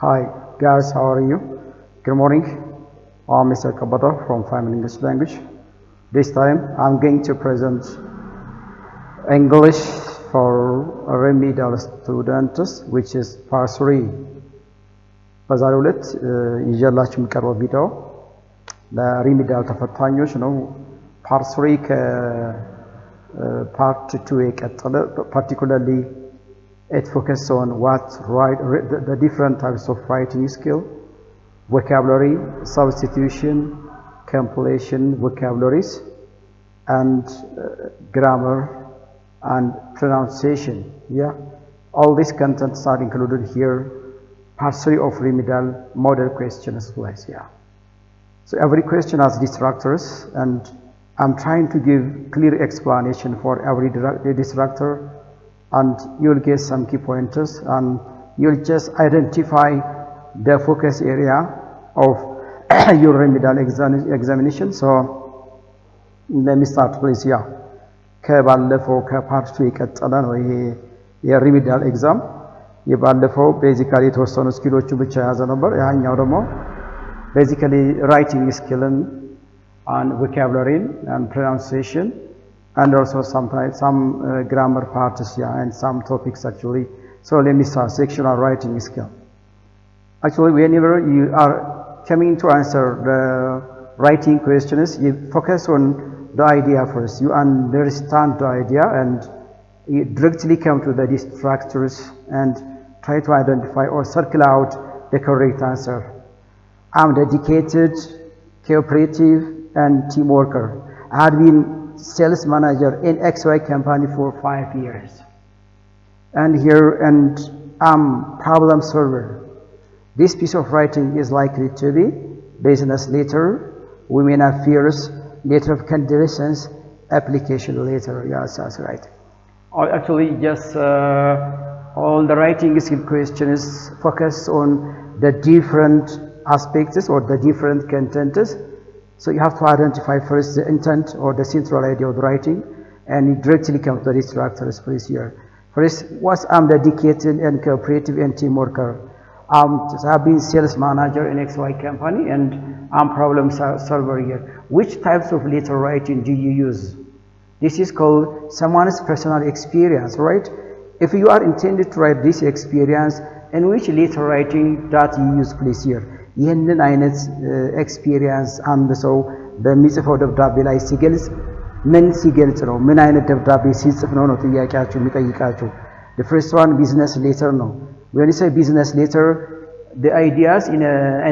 Hi guys, how are you? Good morning. I'm Mr. Kabata from Family English Language. This time I'm going to present English for remedial students, which is part 3. በዛሬው ዕለት ይዤላችሁ የሚቀርበው ቪዲዮ ለሪሚዲያል ተፈታኞች ነው። ፓርት 3 ከፓርት 2 የቀጠለ particularly it focuses on the different types of writing skill, vocabulary, substitution, completion vocabularies, and grammar and pronunciation. Yeah, all these contents are included here. Part 3 of remedial model questions class. Yeah. So every question has distractors, and I'm trying to give clear explanation for every distractor, and you'll get some key pointers, and you'll just identify the focus area of your remedial examination. So let me start, please. Yeah. ከባለፈው ከፓርት 2 የቀጠለ ነው ይሄ የሪሚዲያል ኤግዛም። የባለፈው ቤዚካሊ የተወሰኑ ስኪሎችን ብቻ ያዘ ነበር። ያኛው ደግሞ ቤዚካሊ ራይቲንግ ስኪልን and vocabulary and pronunciation, and also sometimes some grammar parts, yeah, and some topics actually. So let me start section on writing skill. Actually, whenever you are coming to answer the writing questions, you focus on the idea first. You understand the idea and you directly come to the distractors and try to identify or circle out the correct answer. I'm dedicated, cooperative, and team worker. I had been sales manager in XY company for 5 years. And I'm problem solver. This piece of writing is likely to be business letter, women affairs, letter of conditions, application letter. Yes, that's right. Actually, just all the writing skill questions focus on the different aspects or the different contents. So you have to identify first the intent or the central idea of the writing, and you directly come to the distractors, please. Here first, I'm dedicated and cooperative and team worker. I've been sales manager in XY company, and I'm problem solver here. Which types of letter writing do you use? This is called someone's personal experience, right? If you are intended to write this experience, in which letter writing that you use, please. Here ይህንን አይነት ኤክስፒሪየንስ አንድ ሰው በሚጽፈው ደብዳቤ ላይ ሲገልጽ ምን ሲገልጽ ነው? ምን አይነት ደብዳቤ ሲጽፍ ነው ጥያቄያችሁ የሚጠይቃችሁ? The first one, business letter ነው. When you say business letter, the ideas in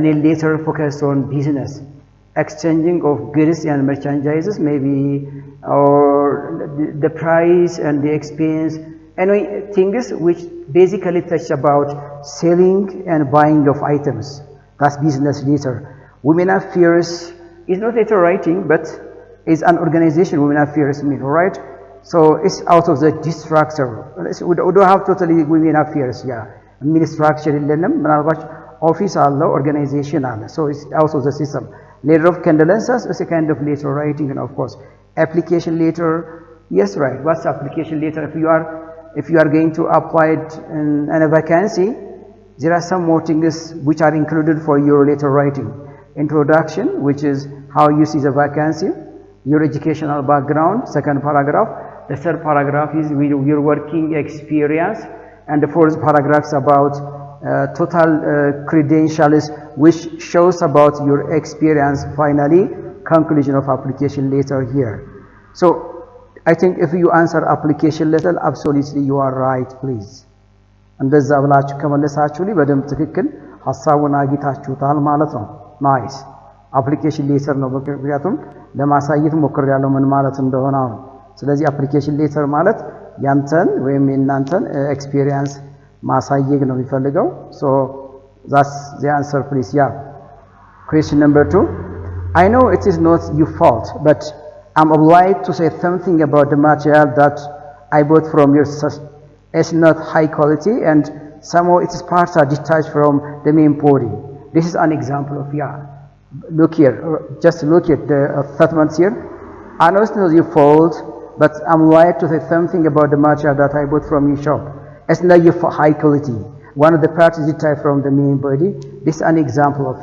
any letter focus on business, exchanging of goods and merchandises, maybe, or the price and the expense, and things which basically touch about selling and buying of items. That's business letter. Women affairs is not letter writing, but is an organization. Women affairs mean, right? So it's out of the distractor. We don't have totally women affairs. Yeah, structure in them. Office allo, organization allo. So it's out of the system. Letter of condolences is a kind of letter writing, and of course, application letter. Yes, right. What's application letter? If you are going to apply it in a vacancy, there are some more things which are included for your letter writing. Introduction, which is how you see the vacancy, your educational background, second paragraph. The third paragraph is your working experience, and the fourth paragraph is about total credentials, which shows about your experience. Finally, conclusion of application letter here. So I think if you answer application letter, absolutely you are right, please. እንደዛ ብላችሁ ከመለሳችሁልኝ በደንብ ትክክል ሐሳቡን አግኝታችሁታል ማለት ነው። ናይስ። አፕሊኬሽን ሌተር ነው፣ ምክንያቱም ለማሳየት ሞክሬያለሁ ምን ማለት እንደሆነ ነው። ስለዚህ አፕሊኬሽን ሌተር ማለት ያንተን ወይም የናንተን ኤክስፒሪየንስ ማሳየት ነው የሚፈልገው። So that's the answer, please. Yeah. Question number 2. I know it is not your fault, but I'm obliged to say something about the material that I bought from your source. It's not high quality, and somehow its parts are detached from the main body. This is an example of, yeah. Look here, just look at the statements here. I know it's not your fault, but I'm obliged to say something about the material that I bought from your shop. It's not your high quality. one of the parts is derived from the main body. This is an example of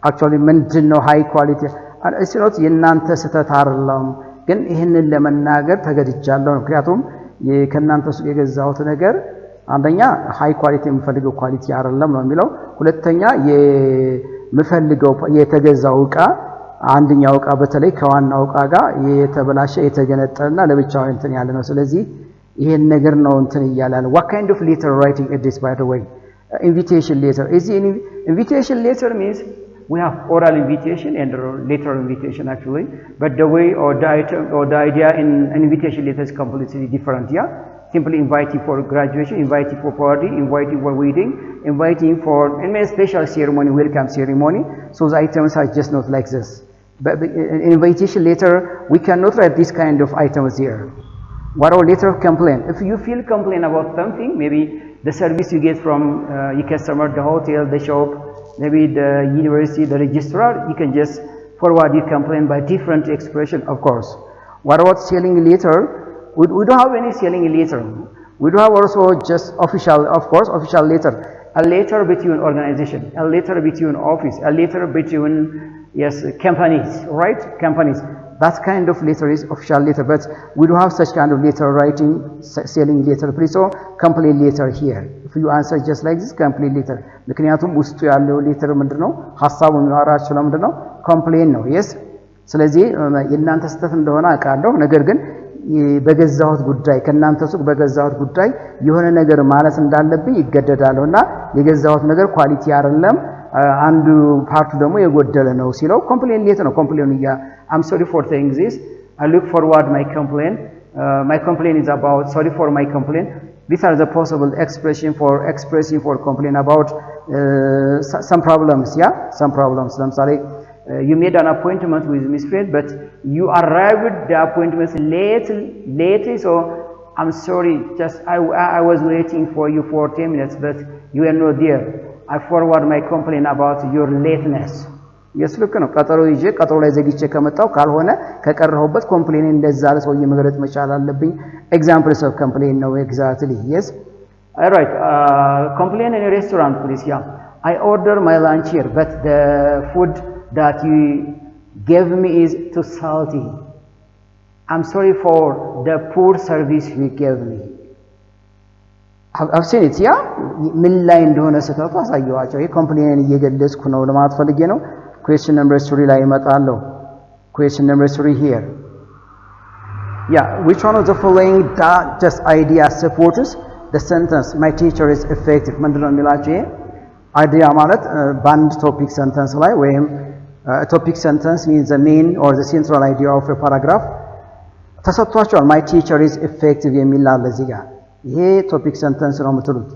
actually ምንድነው high quality and it's not የናንተ ስተት አይደለም ግን ይሄንን ለመናገር ተገድጃለሁ ምክንያቱም ከናንተ ሱቅ የገዛሁት ነገር አንደኛ high quality የምፈልገው ኳሊቲ አይደለም ነው የሚለው ሁለተኛ የምፈልገው የተገዛው ዕቃ አንደኛው ዕቃ በተለይ ከዋናው ዕቃ ጋር የተበላሸ የተገነጠለና ለብቻው እንትን ያለ ነው ስለዚህ ይሄን ነገር ነው እንትን ይያላል what kind of letter writing it is by the way invitation letter is the invitation letter means we have oral invitation and letter invitation actually but the way or the item or the idea in an invitation letter is completely different simply inviting for graduation inviting for party inviting for wedding inviting for any special ceremony welcome ceremony so the items are just not like this but in invitation letter we cannot write this kind of items here what are letter of complaint if you feel complaint about something maybe the service you get from your customer the hotel the shop maybe the university the registrar you can just forward your complaint by different expression of course what about selling letter we don't have any selling letter we don't have also just official of course official letter a letter between organization a letter between office a letter between companies right companies that kind of letter is official letter but we don't have such kind of letter writing selling letter please so complete letter here if you answer just like this complete letter ምክንያቱም ውስጡ ያለው letter ምንድነው ሐሳቡ የሚያወራቸው ለምንድነው complain ነው yes ስለዚህ የናንተ ስተት እንደሆነ አቃለሁ ነገር ግን በገዛሁት ጉዳይ ከናንተ ሱቅ በገዛሁት ጉዳይ የሆነ ነገር ማለት እንዳለብኝ ይገደዳለውና የገዛሁት ነገር ኳሊቲ አይደለም አንዱ ፓርቱ ደግሞ የጎደለ ነው ሲለው complain letter ነው complain I'm sorry for saying this I look forward my complaint is about sorry for my complaint these are the possible expressing for complaint about some problems some problems ለምሳሌ you made an appointment with Miss Fred but you arrived the appointment late so I'm sorry just I was waiting for you for 10 minutes but you were not there I forward my complaint about your lateness yes look ነው ቀጠሮ ይዤ ቀጠሮ ላይ ዘግቼ ከመጣው ካልሆነ ከቀረሁበት ኮምፕሌን እንደዛ ለሰው መግለጽ መቻል አለብኝ examples of complaint no exactly yes all right complain in a restaurant please I order my lunch here but the food that you gave me is too salty I'm sorry for the poor service you gave me I've seen it ምን ላይ እንደሆነ ስህተቱ አሳየዋቸው ይሄ ኮምፕሌን እየገለጽኩ ነው ለማለት ፈልጌ ነው question number 3 ላይ እመጣለሁ question number 3 here which one of the following just idea supports the sentence my teacher is effective ምንድነው የሚላቸው idea ማለት band topic sentence ላይ ወይም topic sentence means the main or the central idea of a paragraph ተሰጥቷቸዋል my teacher is effective የሚል አለ እዚህ ጋር ይሄ ቶፒክ ሰንተንስ ነው የምትሉት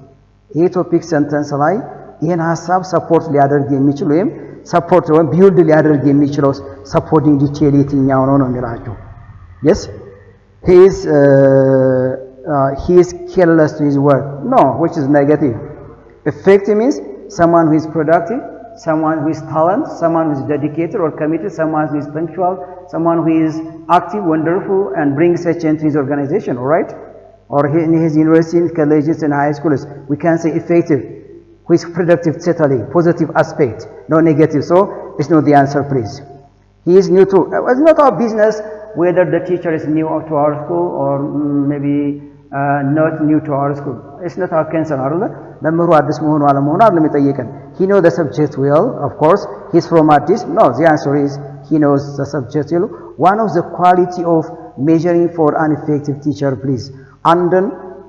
ይሄ ቶፒክ ሰንተንስ ላይ ይሄን ሐሳብ ሰፖርት ሊያደርግ የሚችል ወይም ሰፖርት ወይም ቢልድ ሊያደርግ የሚችለው ሰፖርቲንግ ዲቴል የትኛው ነው ነው የሚላችሁ yes he is careless to his work no which is negative effective means someone who is productive someone who is talent someone who is dedicated or committed someone who is punctual someone who is active wonderful and brings a change to his organization all right or in his university colleges and high schools we can say effective who is productive totally positive aspect no negative so it's not the answer please he is new to it's not our business whether the teacher is new to our school or maybe not new to our school it's not our concern አይደለ መምህሩ አዲስ መሆኑ አለመሆኑ አይደለም የሚጠየቀን he knows the subject well of course he's from addis no the answer is he knows the subject well one of the quality of measuring for an effective teacher please አንድን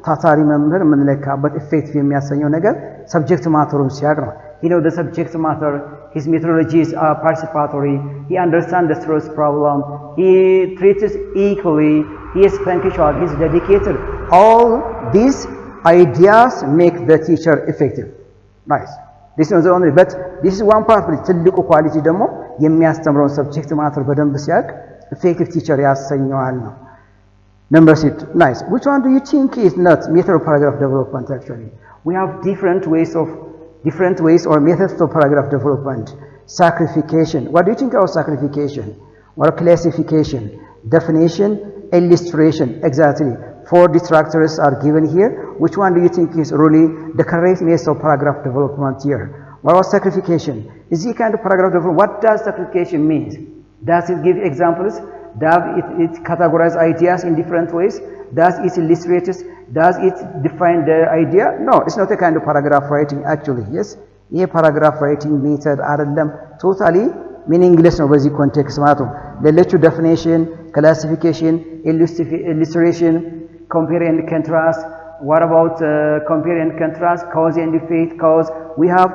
ታታሪ መምህር ምንለካበት ኢፌክቲቭ የሚያሰኘው ነገር ሰብጀክት ማተሩን ሲያቅ ነው he knows the subject matter his methodologies are participatory he understands the stress problem he treats equally he is punctual he is dedicated all these ideas make the teacher effective nice this is only but this is one part ትልቁ ኳሊቲ ደግሞ የሚያስተምረውን ሰብጀክት ማተር በደንብ ሲያቅ effective teacher ያሰኘዋል ነው Number 6, nice. Which one do you think is not method of paragraph development actually? We have different ways or methods of paragraph development. Sacrification. What do you think of sacrification? Or classification? Definition? Illustration. Exactly. 4 detractors are given here. Which one do you think is really the correct method of paragraph development here? What was sacrification? Is it kind of paragraph development? What does sacrification mean? Does it give examples? Does it categorize ideas in different ways? Does it illustrate? Does it define the idea? No, it's not a kind of paragraph writing actually. Yes, a paragraph writing method are totally meaningless in this context. The lecture definition, classification, illustration, compare and contrast. What about compare and contrast, cause and effect, cause? We have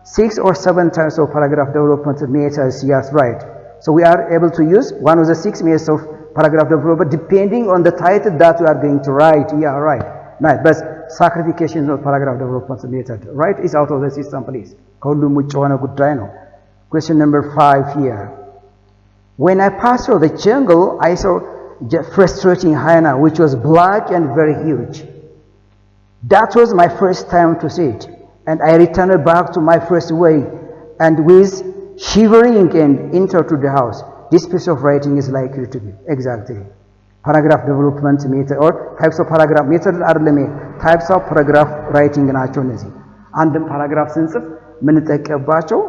6 or 7 types of paragraph development methods. Yes, right. So we are able to use one of the 6 methods of paragraph development depending on the title that we are going to write. Yeah, right. Nice. But sacrification is not paragraph development method. Right? It's out of the system, please. Question number 5 here. When I passed through the jungle, I saw a frustrating hyena which was black and very huge. That was my first time to see it, and I returned back to my first way, and with shivering and entered to the house. This piece of writing is likely to be exactly paragraph development method or types of paragraph method are types of paragraph writing ናቸው እነዚህ አንድም ፓራግራፍ ስንጽፍ ምንጠቀምባቸው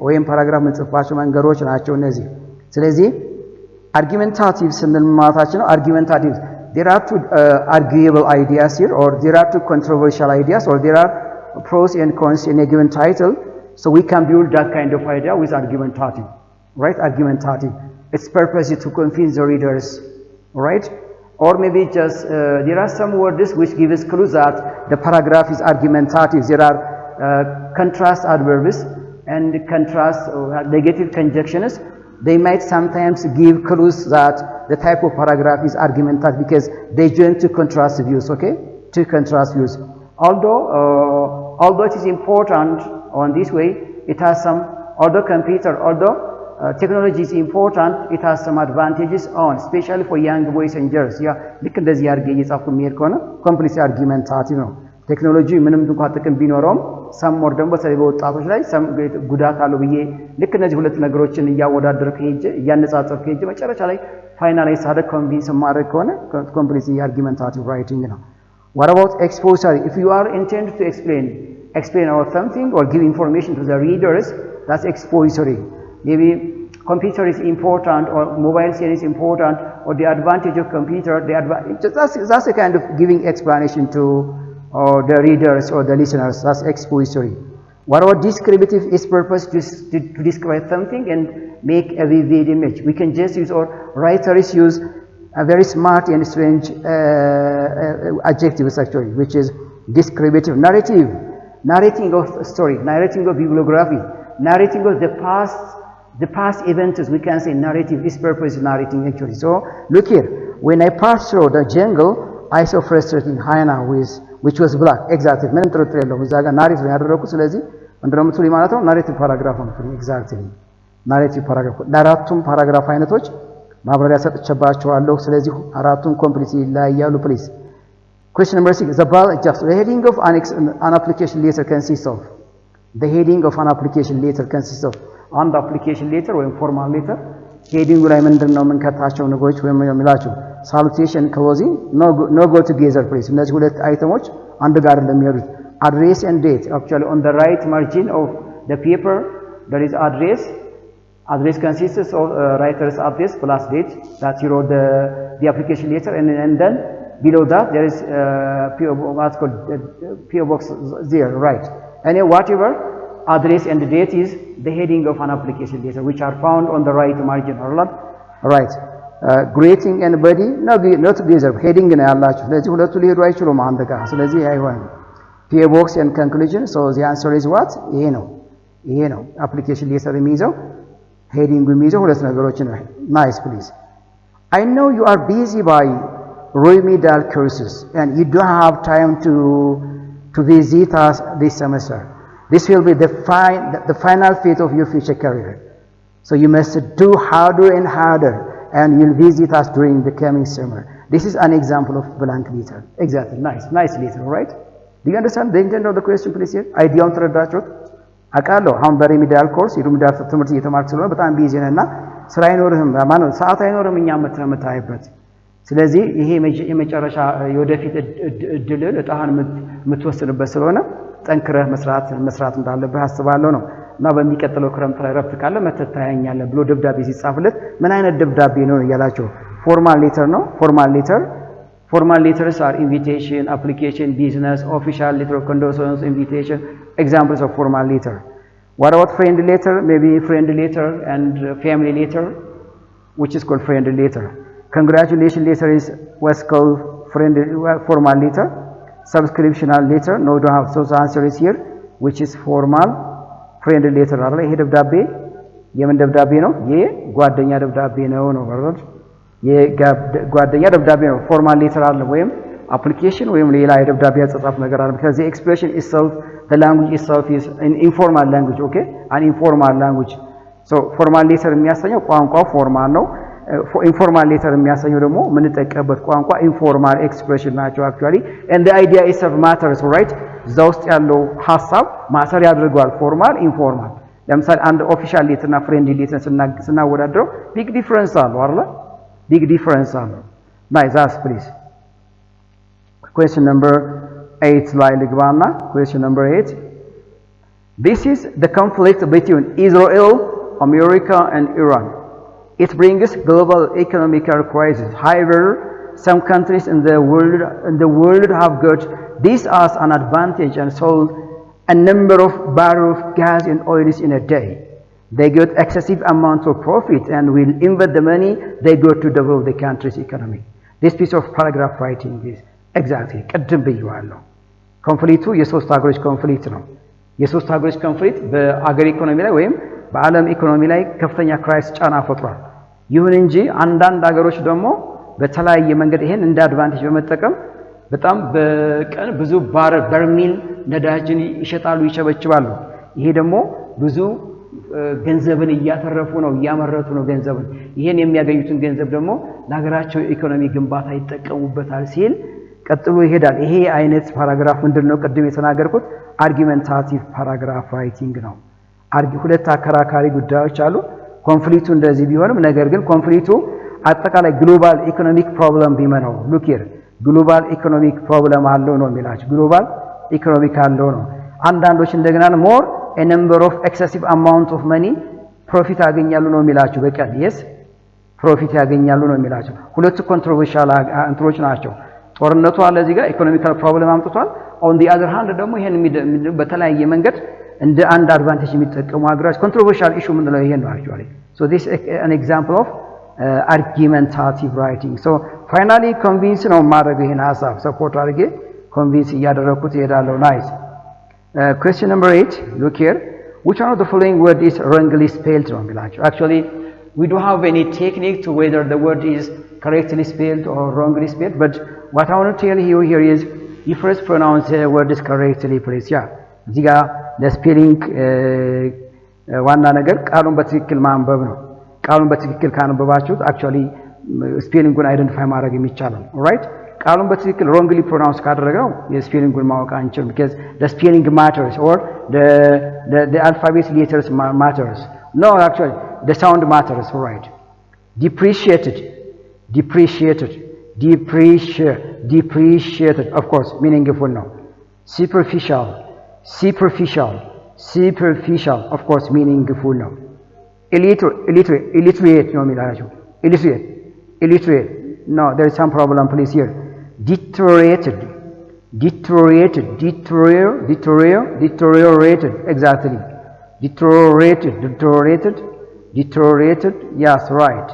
ወይም ፓራግራፍ ምንጽፋቸው መንገዶች ናቸው እነዚህ ስለዚህ argumentative ስንል ማለታችን ነው argumentative there are two arguable ideas here or there are two controversial ideas or there are pros and cons in a given title so we can build that kind of idea with argumentative right argumentative its purpose is to confuse the readers right or maybe just there are some words which give us clues that the paragraph is argumentative there are contrast adverbs and contrast negative conjunctions they might sometimes give clues that the type of paragraph is argumentative because they join two contrast views okay two contrast views although it is important on this way it has some although technology is important it has some advantages on especially for young boys and girls yeah ልክ እንደዚህ ያርገ እየጻፍኩ የሚሄድ ከሆነ ኮምፕሊት አርጊመንታቲቭ ነው ቴክኖሎጂ ምንም እንኳን ጥቅም ቢኖረውም ሰም ሞር ደግሞ በተለይ በወጣቶች ላይ ሰም ጉዳት አለው ብዬ ልክ እነዚህ ሁለት ነገሮችን እያወዳደርኩ ሄጄ እያነጻጸርኩ ሄጄ መጨረሻ ላይ ፋይናላይዝ ሳደርግ ኮንቪንስ ማድረግ ከሆነ ኮምፕሊት አርጊመንታቲቭ ራይቲንግ ነው what about expository if you are intended to explain about something or give information to the readers that's expository maybe computer is important or mobile phone is important or the advantage of computer that's a kind of giving explanation to the readers or the listeners that's expository what about descriptive its purpose to describe something and make a vivid image we can just use or writers use a very smart and strange adjectives actually which is descriptive narrative narrating of a story narrating of bibliography narrating of the past events we can say narrative is purpose narrating actually so look here when I passed through the jungle I saw frustrating hyena which was black exactly ምንም ጥርጥር የለውም እዛ ጋር ናሬቲቭ ያደረኩት ስለዚህ እንደምትሉ ማለት ነው ናሬቲቭ ፓራግራፍ ነው ኤግዛክትሊ ናሬቲቭ ፓራግራፍ ለአራቱም ፓራግራፍ አይነቶች ማብራሪያ ሰጥቻችኋለሁ ስለዚህ አራቱም ኮምፕሊትሊ ይለያያሉ ፕሊዝ question number 6 the heading of an application letter consists of the heading of an application letter consists of አንድ application letter ወይም formal letter heading ላይ ምንድነው የምንከታቸው ነገሮች ወይም የሚላቸው salutation closing no go together please እነዚህ ሁለት አይተሞች አንድ ጋር እንደሚሄዱት address and date actually on the right margin of the paper there is address consists of writer's address plus date that you wrote the application letter and then below that there is what's called PO box there right and whatever address and the date is the heading of an application letter which are found on the right margin right greeting and body not together heading ነው ያላችሁ ስለዚህ ሁለቱ ሊሄዱ አይችሉም አንድ ጋር ስለዚህ አይሆንም PO box and conclusion so the answer is what ይሄ ነው application letter የሚይዘው heading የሚይዘው ሁለት ነገሮች ነው nice please I know you are busy by remedial courses and you don't have time to visit us this semester this will be the final fate of your future career so you must do harder and harder and you'll visit us during the coming summer this is an example of blank letter exactly nice letter right do you understand the intent of the question please here ideaውን ተረዳችሁት አቃለው አሁን በሪሚዲያል ኮርስ የሪሚዲያል ትምህርት እየተማርክ ስለሆነ በጣም ቢዚ ነህና ስራ አይኖርህም ማለት ሰዓት አይኖርም እኛ መተምታይበት ስለዚህ ይሄ የመጨረሻ የወደፊት እድል እጣህን የምትወስንበት ስለሆነ ጠንክረህ መስራት እንዳለብህ አስባለሁ ነው እና በሚቀጥለው ክረምት ላይ ረፍት ካለ መተታያኛለህ ብሎ ደብዳቤ ሲጻፍለት ምን አይነት ደብዳቤ ነው ያላቸው formal letter no formal letters are invitation application business official letter of condolence invitation examples of formal letter what about friendly letter maybe friendly letter and family letter which is called friendly letter congratulations letter is what's called friendly formal letter subscriptional letter no don't have so the answer is here which is formal friendly letter አለ ይሄ ደብዳቤ የምን ደብዳቤ ነው የጓደኛ ደብዳቤ ነው ወርድ የጓደኛ ደብዳቤ ነው formal letter አለ ወይም application ወይም ሌላ የደብዳቤ አጻጻፍ ነገር አለ because the expression itself the language itself is an informal language okay an informal language so formal letter የሚያሳየው ቋንቋው formal ነው informal letter የሚያሳየው ደግሞ ምን ተጠቀበት ቋንቋ informal expression ናቸው actually and the idea itself matters right እዛ ውስጥ ያለው ሐሳብ ማተር ያደርጋል formal informal ለምሳሌ አንድ official letter እና friendly letter ስናወዳድረው big difference አለው አይደል big difference አለው nice ask please question number 8 ላይ ልግባና question number 8 this is the conflict between Israel America and Iran it brings global economic crisis however some countries in the world have got this as an advantage and sold a number of barrels of gas and oils in a day they get excessive amount of profit and will invest the money they go to develop the country's economy this piece of paragraph writing is exactly ቀደም ብየዋለሁ ኮንፍሊክቱ የሶስት ሀገሮች ኮንፍሊክት ነው የሶስት ሀገሮች ኮንፍሊክት በአገር ኢኮኖሚ ላይ ወይም በዓለም ኢኮኖሚ ላይ ከፍተኛ ክራይስ ጫና ፈጥሯል ይሁን እንጂ አንዳንድ ሀገሮች ደግሞ በተለያየ መንገድ ይሄን እንደ አድቫንቴጅ በመጠቀም በጣም በቀን ብዙ በርሚል ነዳጅን ይሸጣሉ ይቸበችባሉ ይሄ ደግሞ ብዙ ገንዘብን እያተረፉ ነው እያመረቱ ነው ገንዘብን ይሄን የሚያገኙትን ገንዘብ ደግሞ ለሀገራቸው ኢኮኖሚ ግንባታ ይጠቀሙበታል ሲል ቀጥሎ ይሄዳል ይሄ አይነት ፓራግራፍ ምንድነው ቀድም የተናገርኩት አርጊመንታቲቭ ፓራግራፍ ራይቲንግ ነው ሁለት አከራካሪ ጉዳዮች አሉ ኮንፍሊክቱ እንደዚህ ቢሆንም ነገር ግን ኮንፍሊክቱ አጠቃላይ ግሎባል ኢኮኖሚክ ፕሮብለም ቢመነው look here ግሎባል ኢኮኖሚክ ፕሮብለም አለው ነው የሚላችሁ ግሎባል ኢኮኖሚክ አለው ነው አንዳንዶች እንደገና more a number of excessive amount of money profit ያገኛሉ ነው የሚላችሁ በቀን yes profit ያገኛሉ ነው የሚላችሁ ሁለቱ ኮንትሮቨርሻል እንትሮች ናቸው ጦርነቱ አለ እዚህ ጋር ኢኮኖሚካል ፕሮብለም አምጥቷል on the other hand ደግሞ ይሄን በተለያየ መንገድ እንደ አንድ አድቫንቴጅ የሚጠቀሙ ሀገራት ኮንትሮቨርሻል ኢሹ ምን ነው ይሄን ነው actually so this is an example of argumentative writing so finally convince ነው ማድረግ ይሄን ሐሳብ support አድርጌ convince እያደረኩት ይሄዳለው nice question number 8 look here which one of the following word is wrongly spelled ነው የሚላችሁ actually we don't have any technique to whether the word is correctly spelled or wrongly spelled but what I want to tell you here is you first pronounce the word is correctly please yeah እዚህ ጋር ለስፔሊንግ ዋና ነገር ቃሉን በትክክል ማንበብ ነው ቃሉን በትክክል ካነበባችሁት actually ስፔሊንጉን አይደንቲፋይ ማድረግ የሚቻለው alright ቃሉን በትክክል wrongly pronounce ካደረገው የስፔሊንጉን ማወቅ አንችልም because the spelling matters or the alphabet letters matters no actually the sound matters alright depreciated of course meaningful no superficial of course meaningful no illiterate no የሚላችሁ illiterate no there is some problem please here deteriorated exactly deteriorated yes right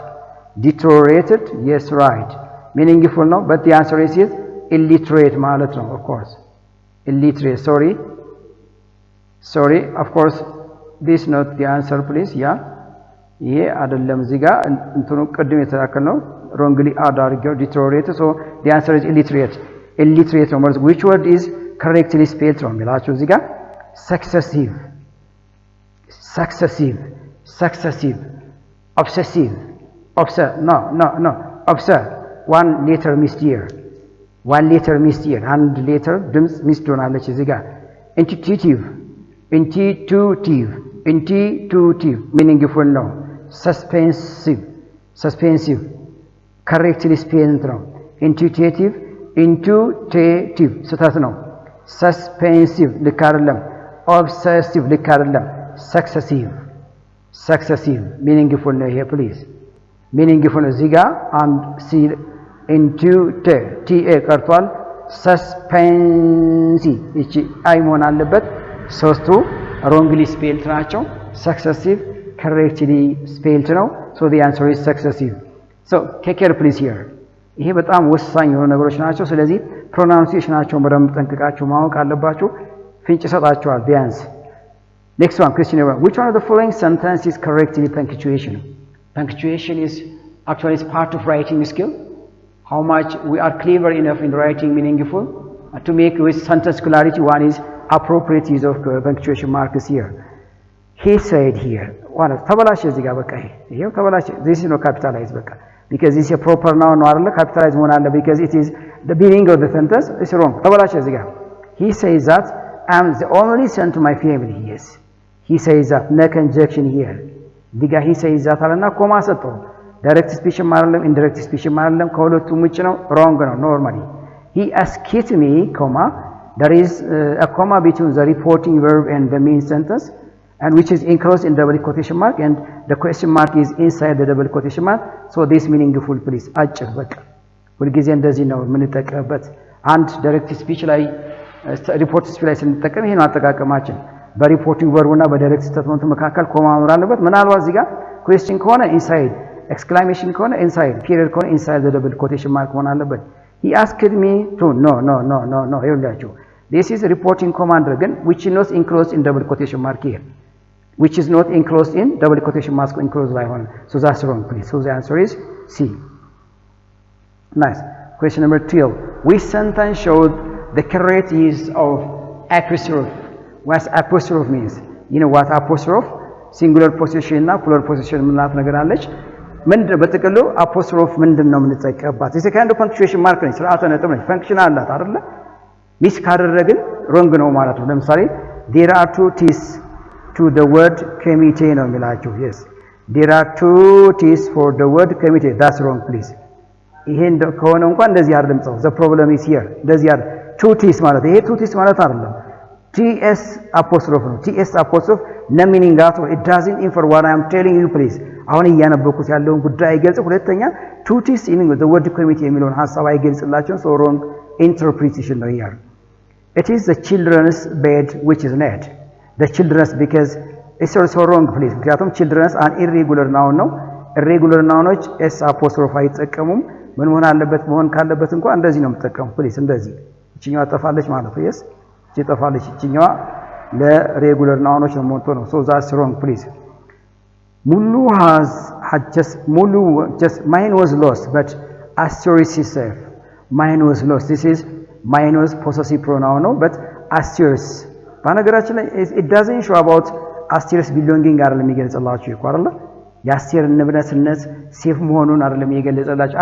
deteriorated yes right meaningful no but the answer is yes illiterate ማለት ነው of course illiterate sorry of course this not the answer please yeah ይሄ አይደለም እዚህ ጋር እንትኑ ቀድም የተላከል ነው wrongly add አድርገው deteriorated so the answer is illiterate ነው ማለት which word is correctly spelled ነው የሚላችሁ እዚህ ጋር successive obsessive no one letter missed here and letter ድምጽ missed ሆናለች እዚህ ጋር intuitive meaningful no suspensive correctly spelled ነው intuitive ስህተት ነው suspensive ልክ አይደለም obsessive ልክ አይደለም successive meaningful ነው ይሄ please meaningful እዚህ ጋር አንድ ሲ intuitive ta ቀርቷል suspensive እቺ አይ መሆን አለበት ሶስቱ wrongly spelled ናቸው successive correctly spelled ነው so the answer is successive so take care please here ይሄ በጣም ወሳኝ የሆኑ ነገሮች ናቸው ስለዚህ pronunciationአቸውን በደንብ ጠንቅቃችሁ ማወቅ አለባችሁ ፍንጭ ሰጣችኋል ቢያንስ next one question number which one of the following sentences is correctly punctuation is actually is part of writing skill how much we are clever enough in writing meaningful to make with sentence clarity one is appropriate use of punctuation marks here he said here one ተበላሽ እዚህ ጋር በቃ ይሄው ተበላሽ this is no capitalized በቃ because this is a proper noun ነው አይደለ capitalized መሆን አለ because it is the beginning of the sentence is wrong ተበላሽ እዚህ ጋር he says that I'm the only son to my family yes he says that no conjunction here diga he says that አለና ኮማ ሰጠው direct speech አይደለም indirect speech አይደለም ከሁለቱም ውጭ ነው wrong ነው normally he asked me comma there is a comma between the reporting verb and the main sentence and which is enclosed in double quotation mark and the question mark is inside the double quotation mark so this meaningful please አጭር በቃ ሁልጊዜ እንደዚህ ነው የምንጠቀምበት አንድ direct speech ላይ report speech ላይ ስንጠቀም ይሄን አጠቃቀማችን በሪፖርቲንግ ቨርብና በዳይሬክት ስቴትመንቱ መካከል ኮማ መኖር አለበት ምናልባት እዚህ ጋር question ከሆነ inside exclamation ከሆነ inside period ከሆነ inside the double quotation mark መሆን አለበት he asked me to no ይኸውላችሁ this is reporting command ግን which is not enclosed in double quotation mark here which is not enclosed in double quotation mark enclosed by one so that's wrong please so the answer is C nice question number 12 which sentence showed the correct use of apostrophe what apostrophe means you know what apostrophe singular possession እና plural possession ምንላት ነገር አለች ምንድነው በጥቅሉ apostrophe ምንድነው የምንጠቀምባት this kind of punctuation mark ነው ስርዓተ ነጥብ ነው function አላት አይደለ ሚስ ካደረግን wrong ነው ማለት ነው ለምሳሌ there are two t's to the word committee ነው የሚላችሁ yes there are two t's for the word committee that's wrong please ይሄ ከሆነ እንኳን እንደዚህ አይደለም ጽው the problem is here እንደዚህ አይደል two t's ማለት ይሄ two t's ማለት አይደለም ts apostrophe ነው ts apostrophe no meaning at all it doesn't infer what I am telling you please አሁን እያነበኩት ያለውን ጉዳይ አይገልጽ ሁለተኛ two t's in the word committee የሚለውን ሐሳብ አይገልጽላችሁ so wrong interpretation ነው here it is the children's bed which is net the children's because it's also wrong please ምክንያቱም children's an irregular noun ነው irregular nounoች s apostrophe አይጠቀሙም ምን መሆን አለበት መሆን ካለበት እንኳን እንደዚህ ነው የምትጠቀሙ please እንደዚህ እቺኛዋ ጠፋለች ማለት ነው yes እቺ ጠፋለች እቺኛዋ ለሬጉላር ናውኖች ነው ሞንቶ ነው so that's wrong please ሙሉ just mine was lost but Asterisk is safe mine was lost this is mine was possessive pronoun no but Asterisk በነገራችን ላይ it doesn't show about Asterisk belonging አይደለም የሚገልጽላችሁ እኮ አይደለ የአስቴር ንብረትነት ሴፍ መሆኑን አይደለም የገለጸላችሁ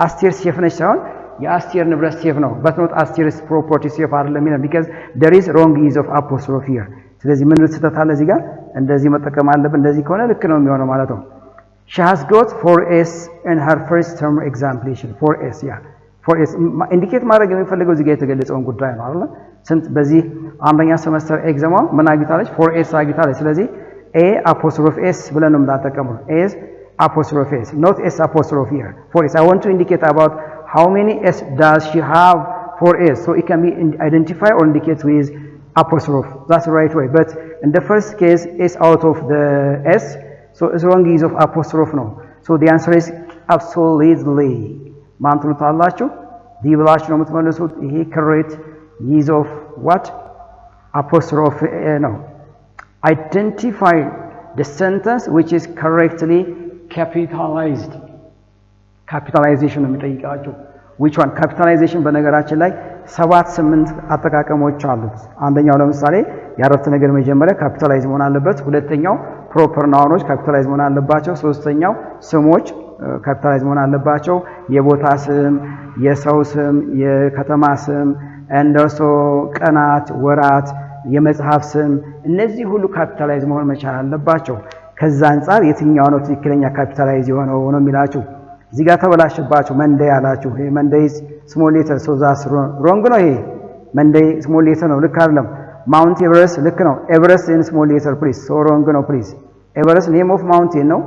አስቴር ሴፍ ነች ሳይሆን የአስቴር ንብረት ሴፍ ነው but not Asterisk property ሴፍ አይደለም because there is wrong use of apostrophe here ስለዚህ ምን ልትተታ አለ እዚህ ጋር እንደዚህ መጠቀም አለብን እንደዚህ ከሆነ ልክ ነው የሚሆነው ማለት ነው she has got 4s in her first term examination 4s ኢንዲኬት ማድረግ የሚፈልገው እዚህ ጋር የተገለጸውን ጉዳይ ነው አይደል ስንት በዚህ አንደኛ ሴሜስተር ኤግዛም ምን አግኝታለች 4s አግኝታለች ስለዚህ a apostrophe s ብለን ነው የምንጠቀመው s apostrophe s not s apostrophe here 4s I want to indicate about how many s does she have 4s so it can be identified or indicated with apostrophe that's the right way but in the first case is out of the s so it's wrong use of apostrophe no so the answer is absolutely ማንተኑ ታላችሁ ዲብላችሁ ነው የምትመልሱት ይሄ correct use of what apostrophe no identify the sentence which is correctly capitalized capitalization ነው የሚጠይቃችሁ which one capitalization በነገራችን ላይ 7-8 አጠቃቀሞች አሉት አንደኛው ለምሳሌ ያረፍተ ነገር መጀመሪያ ካፒታላይዝ መሆን አለበት ሁለተኛው ፕሮፐር ናውኖች ካፒታላይዝ መሆን አለባቸው ሶስተኛው ስሞች ካፒታላይዝ መሆን አለባቸው የቦታ ስም የሰው ስም የከተማ ስም እንደርሶ ቀናት ወራት የመጽሐፍ ስም እነዚህ ሁሉ ካፒታላይዝ መሆን መቻል አለባቸው ከዛ አንፃር የትኛው ነው ትክክለኛ ካፒታላይዝ የሆነው ነው የሚላችሁ እዚህ ጋር ተበላሽባችሁ መንዴይ አላችሁ ይሄ መንዴይ ስሞል ሌተር ሶ ዛስ ሮንግ ነው ይሄ መንዴይ ስሞል ሌተር ነው ልክ አይደለም ማውንት ኤቨረስት ልክ ነው ኤቨረስት ኢን ስሞል ሌተር ፕሊዝ ሶ ሮንግ ነው ፕሊዝ ኤቨረስት ኔም ኦፍ ማውንቴን ነው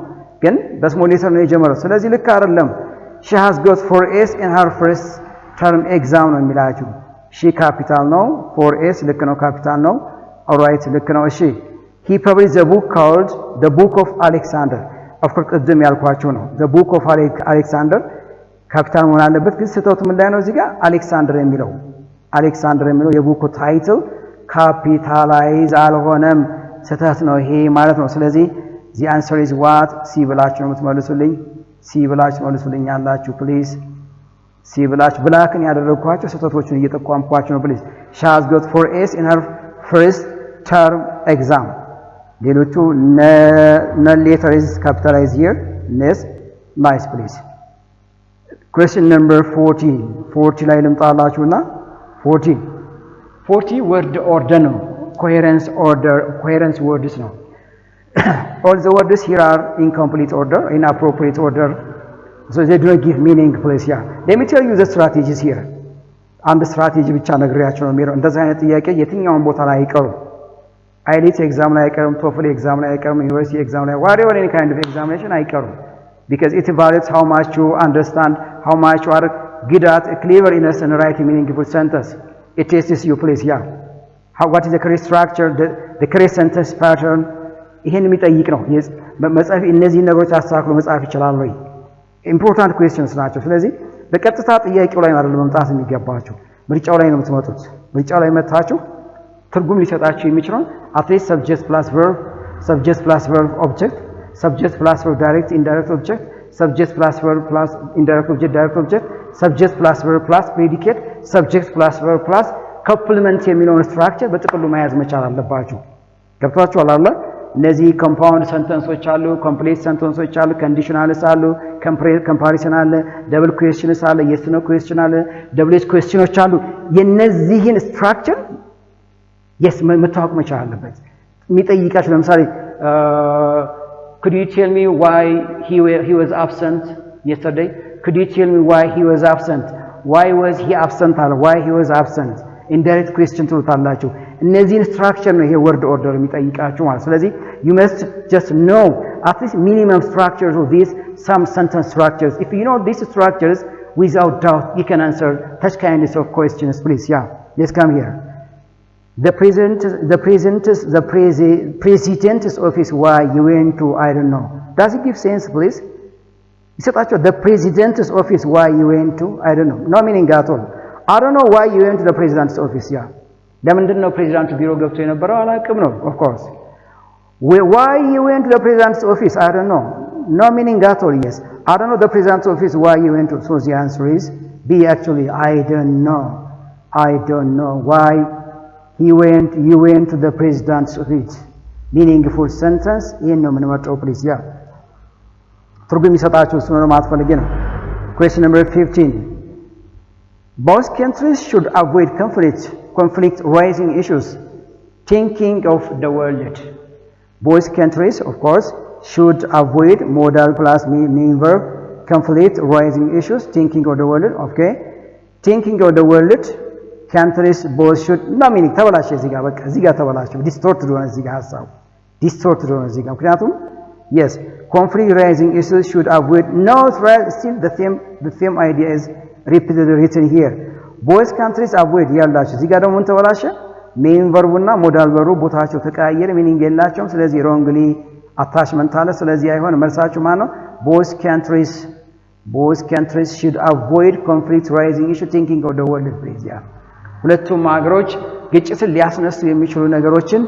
ግን በስሞል ሌተር ነው የጀመረው ስለዚህ ልክ አይደለም she has got 4s in her first term exam ነው የሚላችሁ she capital ነው 4s ልክ ነው ካፒታል ነው alright ልክ ነው እሺ he published a book called the book of Alexander of course ቅድም ያልኳችሁ ነው the book of Alexander ካፒታል መሆን አለበት ግን ስህተቱ ምን ላይ ነው እዚህ ጋር አሌክሳንደር የሚለው የቡኩ ታይትል ካፒታላይዝ አልሆነም ስህተት ነው ይሄ ማለት ነው ስለዚህ the answer is what C ብላችሁ ነው የምትመልሱልኝ C ብላችሁ መልሱልኝ ያላችሁ ፕሊዝ C ብላችሁ ብላክን ያደረኳችሁ ስህተቶችን እየጠቋምኳችሁ ነው ፕሊዝ she has got 4s in her first term exam ሌሎቹ non letter is capitalized here nice please question number 40 ላይ ልምጣላችሁና 40 word order ነው coherence words ነው all the words here are incomplete order inappropriate order so they don't give meaning please yeah let me tell you the strategies here አንድ ስትራቴጂ ብቻ ነግሬያችሁ ነው የሚለው እንደዛ አይነት ጥያቄ የትኛውን ቦታ ላይ አይቀርም IELTS exam ላይ አይቀርም TOEFL exam ላይ አይቀርም university exam ላይ whatever any kind of examination አይቀርም because it evaluates how much you understand how much you are good at cleverness and writing meaningful sentence it tests you please yeah what is the correct structure the correct sentence pattern ይሄን የሚጠይቅ ነው መጻፍ እነዚህ ነገሮች አስተካክሎ መጻፍ ይችላል ወይ ኢምፖርታንት questions ናቸው ስለዚህ በቀጥታ ጥያቄው ላይ አይደለም መምጣት የሚገባችሁ ምርጫው ላይ ነው የምትመጡት ምርጫው ላይ መታችሁ ትርጉም ሊሰጣችሁ የሚችለው at least subject plus verb object subject plus verb direct indirect object subject plus verb plus indirect object direct object subject plus verb plus predicate subject plus verb plus complement የሚለውን ስትራክቸር በጥቅሉ መያዝ መቻል አለባችሁ ገብቷችኋል አይደል እነዚህ ኮምፓውንድ ሰንተንሶች አሉ ኮምፕሌት ሰንተንሶች አሉ ኮንዲሽናልስ አሉ ኮምፓሪሽን አለ ደብል ኩዌስችንስ አለ የስ ኖ ኩዌስችን አለ ደብል ኩዌስችኖች አሉ የነዚህን ስትራክቸር yes መታወቅ መቻል አለበት የሚጠይቃችሁ ለምሳሌ could you tell me why he was absent yesterday could you tell me why he was absent why was he absent አለ why he was absent indirect question ትሉታላችሁ እነዚህን ስትራክቸር ነው ይሄ word order የሚጠይቃችሁ ማለት ስለዚህ you must just know at least minimum structures of these some sentence structures if you know these structures without doubt you can answer such kinds of questions please yeah let's come here the president's office why you went to I don't know does it give sense please ይሰጣችሁ the president's office why you went to I don't know no meaning at all I don't know why you went to the president's office yeah ለምንድን ነው ፕሬዚዳንቱ ቢሮ ገብቶ የነበረው አላውቅም ነው of course why you went to the president's office I don't know no meaning at all yes I don't know the president's office why you went to so the answer is B actually I don't know why you went to the president's office meaningful sentence ይሄን ነው የምንመጣው please yeah ትርጉም ይሰጣችሁ እሱ ነው ማጥፈልጌ ነው question number 15 both countries should avoid conflict raising issues thinking of the world both countries of course should avoid modal plus mean verb conflict raising issues thinking of the world okay thinking of the world countries both should no meaning ተበላሽ እዚህ ጋር ተበላሽ distorted ሆነ እዚህ ጋር ሐሳቡ distorted ሆነ እዚህ ጋር ምክንያቱም yes conflict raising issues should avoid no threat still the same idea is repeatedly written here both countries avoid ያላችሁ እዚህ ጋር ደግሞ ተበላሽ main verb እና modal verb ቦታቸው ተቀያየረ meaning የላቸውም ስለዚህ wrongly attachment አለ ስለዚህ አይሆን መልሳችሁ ማን ነው both countries should avoid conflict raising issue thinking of the world please yeah ሁለቱም ሀገሮች ግጭትን ሊያስነሱ የሚችሉ ነገሮችን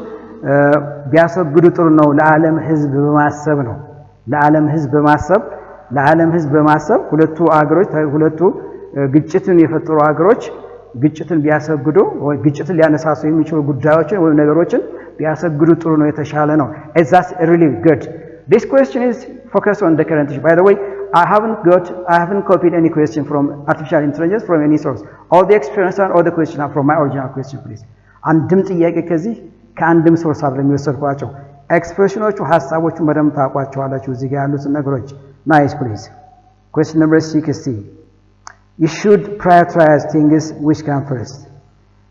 ቢያስወግዱ ጥሩ ነው ለዓለም ህዝብ በማሰብ ነው ለዓለም ህዝብ በማሰብ ሁለቱ ሀገሮች ሁለቱ ግጭትን የፈጠሩ ሀገሮች ግጭትን ቢያስወግዱ ወይ ግጭትን ሊያነሳሱ የሚችሉ ጉዳዮችን ወይ ነገሮችን ቢያስወግዱ ጥሩ ነው የተሻለ ነው that's really good this question is focused on the current issue by the way I haven't copied any question from artificial intelligence from any source all the experience and all the question are from my original question please አንድም ጥያቄ ከዚህ ከአንድም ሶርስ አይደለም የወሰድኳቸው ኤክስፕሬሽኖቹ ሐሳቦቹ በደንብ ታውቋቸዋላችሁ እዚህ ጋር ያሉት ነገሮች nice please Question number 60. You should prioritize things which come first.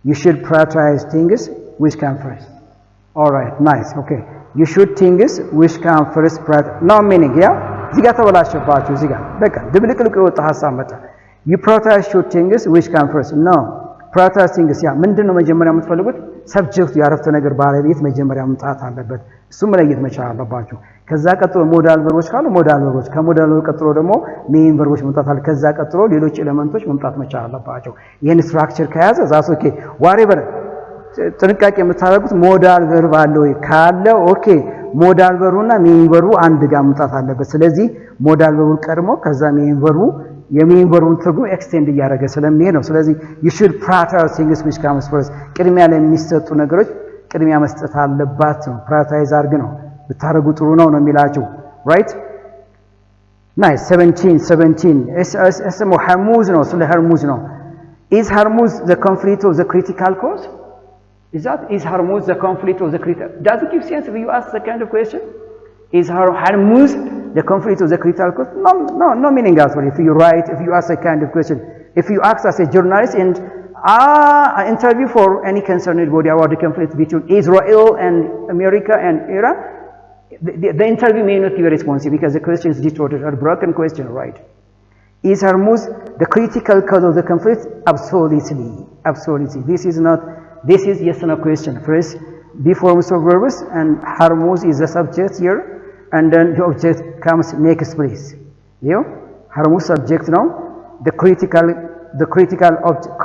You should prioritize things which come first. Alright, nice, okay. You should things which come first. No meaning, yeah? Ziga tawalashbachu, ziga. Beka, ድብልቅልቅ የወጣ ሐሳብ መጣ. You prioritize should things which come first. No. Prioritize things, yeah. ምንድነው መጀመሪያ የምትፈልጉት? ሰብጀክቱ ያረፍተ ነገር ባለቤት መጀመሪያ መምጣት አለበት። እሱ መለየት መቻል አለባችሁ። ከዛ ቀጥሎ ሞዳል ቨርቦች ካሉ ሞዳል ቨርቦች፣ ከሞዳል ቀጥሎ ደግሞ ሜን ቨርቦች መምጣት አለ። ከዛ ቀጥሎ ሌሎች ኤሌመንቶች መምጣት መቻል አለባቸው። ይሄን ስትራክቸር ከያዘ ዛስ ኦኬ። ዋሬቨር ጥንቃቄ የምታደርጉት ሞዳል ቨርብ አለ ወይ ካለ ኦኬ፣ ሞዳል ቨርቡና ሜን ቨርቡ አንድ ጋር መምጣት አለበት። ስለዚህ ሞዳል ቨርቡ ቀድሞ ከዛ ሜን ቨርቡ የሜን ቨርቡን ትርጉም ኤክስቴንድ እያደረገ ስለሚሄድ ነው። ስለዚህ you should prioritize things which comes first። ቅድሚያ ለሚሰጡ ነገሮች ቅድሚያ መስጠት አለባችሁ። ፕራዮሪታይዝ አድርግ ነው ብታረጉ ጥሩ ነው የሚላችሁ። right nice 17 እስሙ ሐርሙዝ ነው። ስለ ሐርሙዝ ነው። is Hormuz the conflict of the critical cause? Is Hormuz the conflict of the critical? Does it give sense if you ask that kind of question? Is Hormuz the conflict of the critical cause? No meaning actually. If you ask a kind of question, if you ask as a journalist and an interview for any concerned body about the conflict between Israel and America and Iran, the interview may not be responsive because the question is distorted or broken question, right? Is Hormuz the critical cause of the conflict? Absolutely. This is yes or no question. First, be forms of verbs, and Hormuz is the subject here, and then the object comes next place. Hormuz subject now, the critical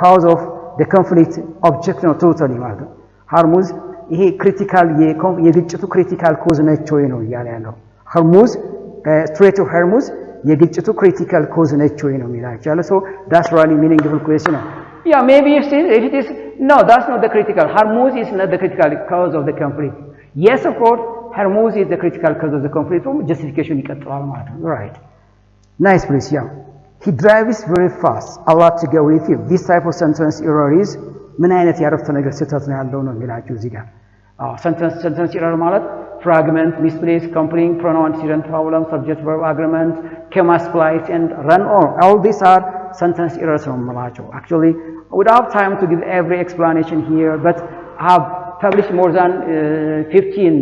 cause of the conflict object ነው ቶታሊ ማለት ነው። Hormuz ይሄ ክሪቲካል የግጭቱ ክሪቲካል ኮዝ ነች ወይ ነው እያለ ያለው። Hormuz Strait of Hormuz የግጭቱ ክሪቲካል ኮዝ ነች ወይ ነው የሚላቸው። So that's really meaningful question. Yeah, maybe if it is no, that's not the critical. Hormuz is not the critical cause of the conflict. Yes, of course, Hormuz is the critical cause of the conflict. Justification ይቀጥላል ማለት ነው። Right. Nice please, yeah. He drives very fast. A lot to go with him. This type of sentence error is ምን አይነት ያረፍተ ነገር ስህተት ነው ያለው ነው የሚላችሁ እዚህ ጋር። sentence error ማለት fragment, misplace, completing, pronoun, antecedent, problem, subject, verb, agreement, comma splice, and run on. All these are sentence errors ነው የምላቸው. Actually, we don't have time to give every explanation here, but I have published more than 15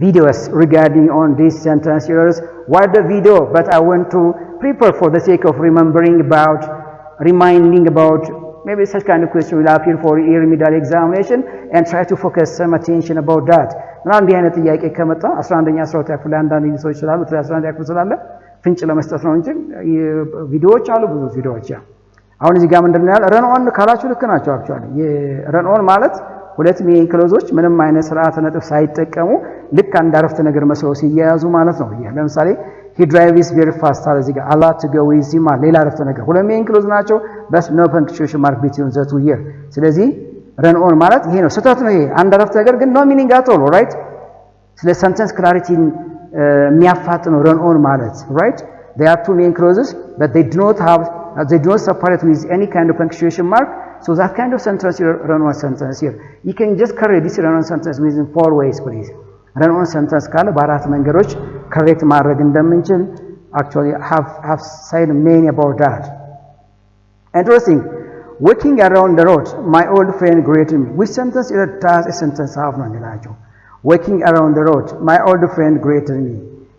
videos regarding on these sentence errors. Why the video? But I want to prepare for the sake of reminding about maybe such kind of question will appear for remedial examination and try to focus some attention about that. ምናምን እንዲህ አይነት ጥያቄ ከመጣ 11ኛ 12ኛ ክፍል አንዳንድ ሰዎች ይችላሉ 11ኛ ክፍል ስላለ ፍንጭ ለመስጠት ነው እንጂ ቪዲዮዎች አሉ ብዙ ቪዲዮዎች። አሁን እዚህ ጋር ምንድነው ያለው ረን ኦን ካላችሁ ልክ ናቸው። አክቹአሊ የረን ኦን ማለት ሁለት ሜን ክሎዞች ምንም አይነት ስርዓተ ነጥብ ሳይጠቀሙ ልክ አንድ አረፍተ ነገር መስለው ሲያያዙ ማለት ነው። ለምሳሌ he drives very fast አለ እዚህ ጋር a lot to go with him ሌላ አረፍተ ነገር ሁለት ሜን ክሎዝ ናቸው but no punctuation mark between the two here። ስለዚህ ረን ኦን ማለት ይሄ ነው። ስህተት ነው ይሄ አንድ አረፍተ ነገር ግን no meaning at all, right? ስለ sentence clarity የሚያፋጥነው ረን ኦን ማለት right? There are two main clauses but they do not separate with any kind of punctuation mark. So that kind of sentence here, run-on sentence here. You can just carry this run-on sentence within 4 ways, please. Run-on sentence ካለ በአራት መንገዶች correct ማድረግ እንደምንችል actually have said many about that. Interesting. Walking around the road, my old friend greeted me. Which sentence here does a sentence have ነው የሚላቸው? Walking around the road, my old friend greeted me.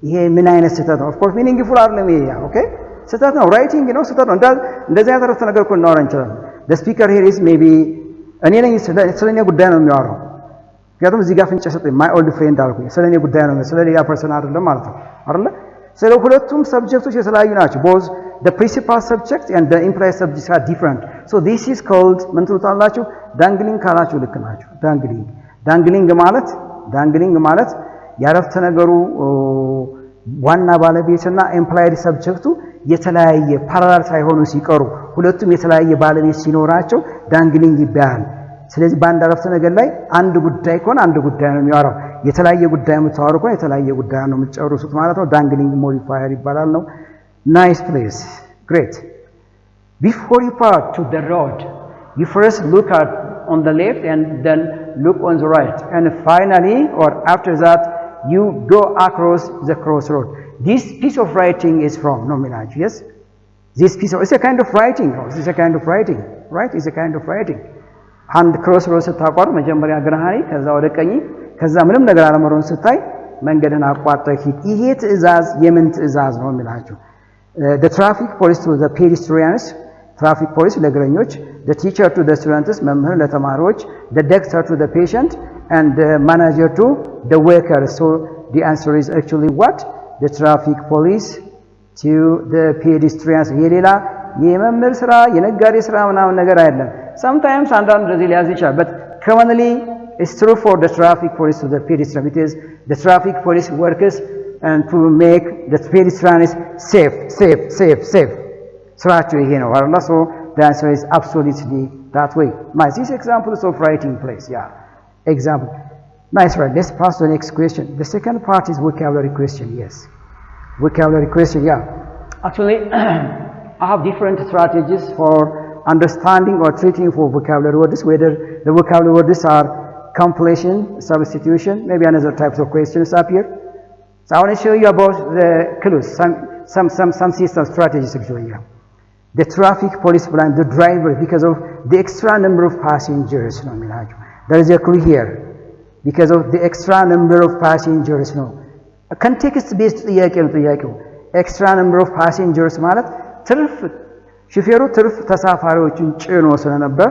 ይሄ ምን አይነት ስህተት ነው? Of course meaningful አይደለም ይሄ okay? ስህተት ነው writing ነው ስህተት ነው። እንደዚህ አይነት አረፍተ ነገር እኮ እናወራ እንችላለን። The speaker here is maybe እኔ ነኝ ስለኛ ጉዳይ ነው የሚያወራው። ምክንያቱም እዚህ ጋር ፍንጭ ሰጠኝ my old friend አልኩኝ። ስለኔ ጉዳይ ነው ስለሌላ ፐርሰን አይደለም ማለት ነው አይደለ? ስለ ሁለቱም ሰብጀክቶች የተለያዩ ናቸው። both the principal subject and the implied subjects are different. So this is called ምን ትሉታላችሁ? dangling ካላችሁ ልክ ናችሁ። dangling ማለት ያረፍተ ነገሩ ዋና ባለቤትና implied ሰብጀክቱ የተለያየ ፓራላል ሳይሆኑ ሲቀሩ ሁለቱም የተለያየ ባለቤት ሲኖራቸው ዳንግሊንግ ይባላል። ስለዚህ በአንድ አረፍተ ነገር ላይ አንድ ጉዳይ ከሆነ አንድ ጉዳይ ነው የሚያወራው። የተለያየ ጉዳይ የምታወሩ ከሆነ የተለያየ ጉዳይ ነው የምትጨርሱት ማለት ነው። ዳንግሊንግ ሞዲፋየር ይባላል ነው። ናይስ ፕሌስ ግሬት። Before you part to the road, you first look on the left and then look on the right, and finally or after that you go across the crossroad. this piece of writing is from nominal. Yes, this piece of, it's a kind of writing. It's a kind of writing, right? It's a kind of writing. And crossroads ታቋር መጀመሪያ ግራሃይ ከዛ ወደ ቀኝ ከዛ ምንም ነገር አለመሮን ስታይ መንገድን አቋርጠህ ሂድ ይሄ ትእዛዝ የምን ትእዛዝ ነው የሚላችሁ the traffic police to the pedestrians traffic police ለእግረኞች the teacher to the students መምህር ለተማሪዎች the doctor to the patient and the manager to the worker so the answer is actually what the traffic police to the pedestrians የሌላ የመምህር ስራ የነጋዴ ስራ ምናምን ነገር አይደለም sometimes አንዳንድ እንደዚህ ሊያዝ ይችላል but commonly it's true for the traffic police to the pedestrian because the traffic police workers and to make the pedestrians safe ስራቸው ይሄ ነው አይደል so the answer is absolutely that way my this examples of writing place yeah example nice right let's pass to the next question the second part is vocabulary question yes vocabulary question yeah actually I have different strategies for understanding or treating for vocabulary words whether the vocabulary words are completion substitution maybe another types of questions up here so I want to show you about the clues some system strategies actually yeah. The traffic police blind the driver because of the extra number of passengers no there is a clue here because of the extra number of passengers no context based ጥያቄው extra number of passengers ማለት ትርፍ ሹፌሩ ትርፍ ተሳፋሪዎችን ጭኖ ስለነበር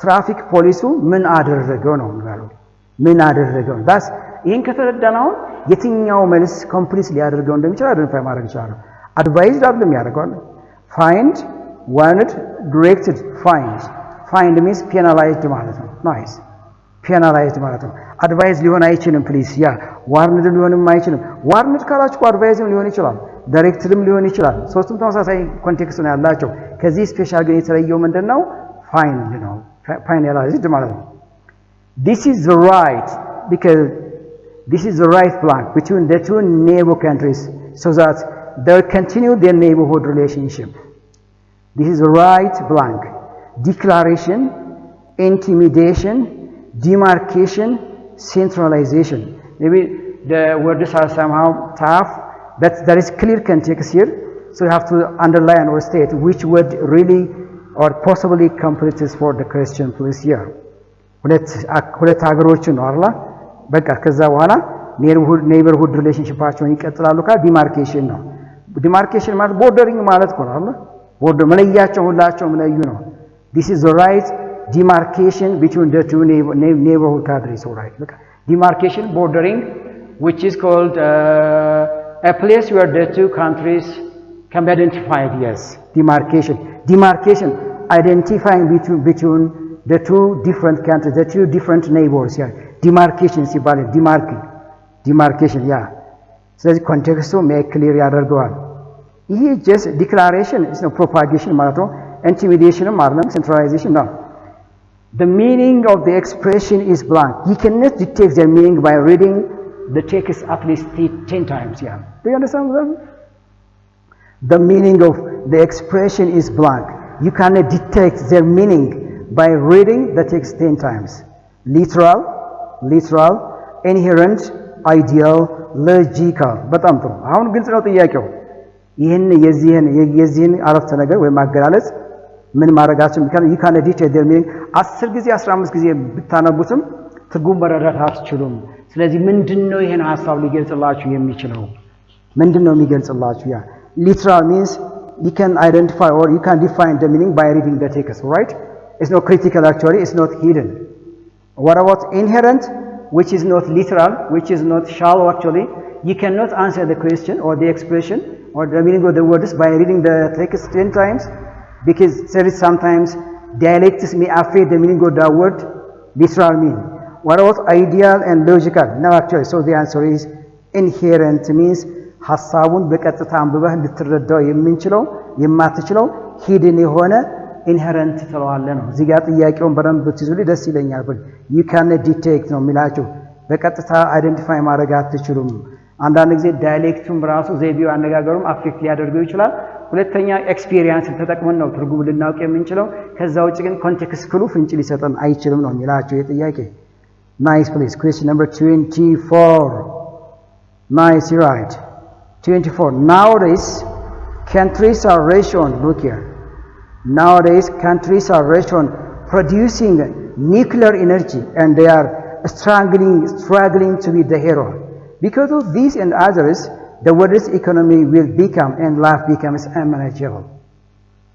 ትራፊክ ፖሊሱ ምን አደረገው ነው የሚባለው ምን አደረገው ዳስ ይሄን ከተረዳናው የትኛው መልስ ኮምፕሊት ሊያደርገው እንደሚችል አይደንቲፋይ ማድረግ ይችላል አድቫይዝድ አይደለም ያደርጋል find warned directed find means penalized ማለት ነው nice penalized ማለት ነው advice ሊሆን አይችልም please ያ warned ሊሆንም አይችልም warned ካላችሁ advice ሊሆን ይችላል ዳይሬክትድም ሊሆን ይችላል ሶስቱም ተመሳሳይ ኮንቴክስት ነው ያላቸው ከዚህ ስፔሻል ግን የተለየው ምንድነው find ነው penalized ማለት ነው this is the right because this is the right blank between the two neighbor countries so that they continue their neighborhood relationship this is the right blank declaration intimidation demarcation centralization maybe the words are somehow tough but there is clear context here so you have to underline or state which word really or possibly completes for the question please here ሁለት ሀገሮች ነው አይደል በቃ ከዛ በኋላ neighborhood relationshipአቸውን ይቀጥላሉ ካ demarcation ነው demarcation ማለት bordering ማለት ነው አይደል border መለያቸው ሁላቸው መለዩ ነው this is the right demarcation between the two neighborhood countries all right look demarcation bordering which is called a place where the two countries can be identified yes demarcation identifying between the two different countries the two different neighbors yeah demarcation ሲባል demarcation yeah ስለዚህ ኮንቴክስቱ ሜክ ክሊር ያደርገዋል ይሄ just declaration is no propagation ማለት ነው intimidation ማለት ነው centralization ነው the meaning of the expression is blank you cannot detect their meaning by reading the text at least 10 times yeah do you understand that the meaning of the expression is blank you cannot detect their meaning by reading the text 10 times literal inherent ideal logical በጣም ጥሩ አሁን ግልጽ ነው ጥያቄው ይሄን የዚህን አረፍተ ነገር ወይ ማገላለጽ ምን ማረጋችን you cannot detect their meaning 10 ጊዜ 15 ጊዜ ብታነቡትም ትርጉም መረዳት አትችሉም ስለዚህ ምንድነው ይሄን ሐሳብ ሊገልጽላችሁ የሚችለው ምንድነው የሚገልጽላችሁ ያ literal means you can identify or you can define the meaning by reading the text right it's not critical actually it's not hidden what about inherent which is not literal which is not shallow actually you cannot answer the question or the expression or the meaning of the words by reading the text 10 times because there is sometimes dialects may affect the meaning of the word literal meaning what about ideal and logical no actually so the answer is inherent means ሐሳቡን በቀጥታ አንብበህ እንድትረዳው የምንችለው የማትችለው ሂድን የሆነ inherent ተለዋለ ነው እዚህ ጋር ጥያቄውን በደንብ ብትይዙልኝ ደስ ይለኛል you can detect ነው የሚላችሁ በቀጥታ አይደንቲፋይ ማድረግ አትችሉም አንዳንድ ጊዜ ዳይሌክቱም ራሱ ዘይቤው አነጋገሩም አፌክት ሊያደርገው ይችላል ሁለተኛ ኤክስፒሪየንስ ተጠቅመን ነው ትርጉም ልናውቅ የምንችለው ከዛ ውጪ ግን ኮንቴክስት ክሉ ፍንጭ ሊሰጠን አይችልም ነው የሚላችሁ የጥያቄ nice please question number 24 nice right 24. Nowadays, countries are rationed, look here. Nowadays, countries are rationed producing nuclear energy and they are struggling to be the hero. Because of these and others, the world's economy will become and life becomes unmanageable.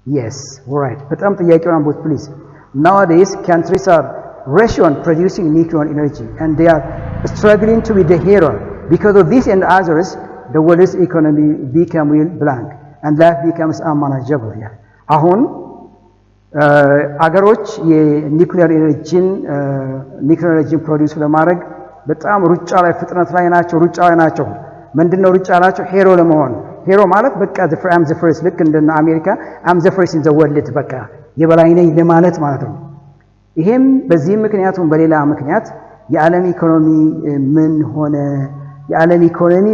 Yes, right. But I'm the please. Nowadays, countries are rationed producing nuclear energy and they are struggling to be the hero. Because of this and others, the world's economy become will blank and life becomes unmanageable. Yeah. አሁን አገሮች የኒውክሊየር ኤነርጂን ፕሮዲዩስ ለማድረግ በጣም ሩጫ ላይ ፍጥነት ላይ ናቸው ሩጫ ላይ ናቸው ምንድነው ሩጫ ናቸው ሄሮ ለመሆን ሄሮ ማለት በቃ አም ዘ ፈርስት ልክ እንደ አሜሪካ አም ዘ ፈርስት ኢን ዘ ወርልድ በቃ የበላይ ነኝ ለማለት ማለት ነው ይሄም በዚህ ምክንያቱም በሌላ ምክንያት የዓለም ኢኮኖሚ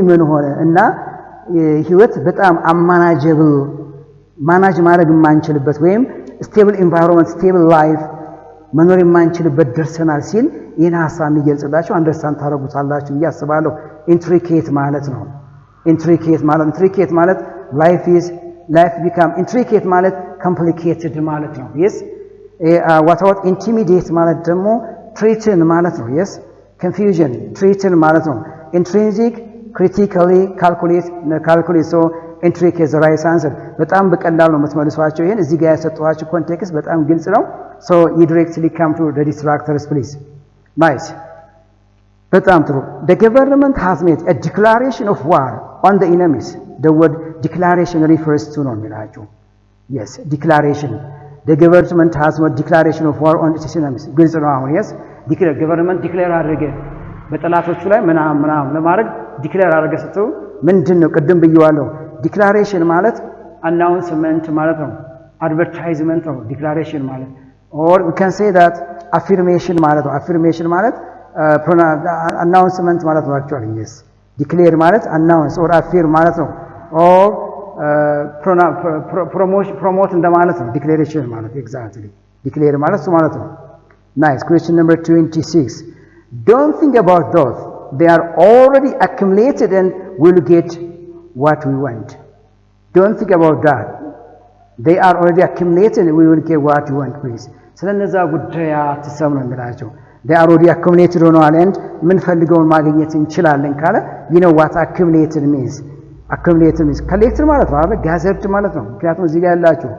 ምን ሆነ እና ህይወት በጣም አማናጀብል ማናጅ ማድረግ የማንችልበት ወይም ስቴብል ኢንቫይሮንመንት ስቴብል ላይፍ መኖር የማንችልበት ደርሰናል ሲል ይህን ሐሳብ የሚገልጽላችሁ አንደርስታንድ ታደርጉታላችሁ ያስባለሁ ኢንትሪኬት ማለት ነው ኢንትሪኬት ማለት ላይፍ ቢካም ኢንትሪኬት ማለት ኮምፕሊኬትድ ማለት ነው yes what about intimidate ማለት ደግሞ threaten ማለት ነው yes confusion threaten ማለት ነው intrinsic critically calculate so intricate is the right answer በጣም በቀላል ነው የምትመልሷቸው ይሄን እዚህ ጋር ያሰጣኋችሁ ኮንቴክስት በጣም ግልጽ ነው so you directly come to the distractors please nice በጣም ጥሩ the government has made a declaration of war on the enemies the word declaration refers to ነው የሚላችሁ yes declaration the government has made declaration of war on its enemies ግልጽ ነው አሁን yes government declare አድርገ በጠላቶቹ ላይ ምናምን ለማድረግ declare አድርገ ሰጥተው ምንድነው ቅድም ብየዋለሁ declaration ማለት announcement ማለት ነው advertisement ነው declaration ማለት or we can say that affirmation ማለት ነው affirmation ማለት announcement ማለት ነው actually yes declare ማለት announce or affirm ማለት ነው or promote እንደማለት ነው declaration ማለት exactly declare ማለት ነው ማለት ነው nice question number 26 don't think about those they are already accumulated and will get what we want don't think about that they are already accumulated and we will get what we want please ስለነዛ ጉዳይ አትሰሙ ነው የሚላቸው they are already accumulated ሆነዋል and ምን ፈልገውን ማግኘት እንችላለን ካለ you know what accumulated means collected ማለት ነው አይደል gathered ማለት ነው ምክንያቱም እዚህ ጋር ያላችሁ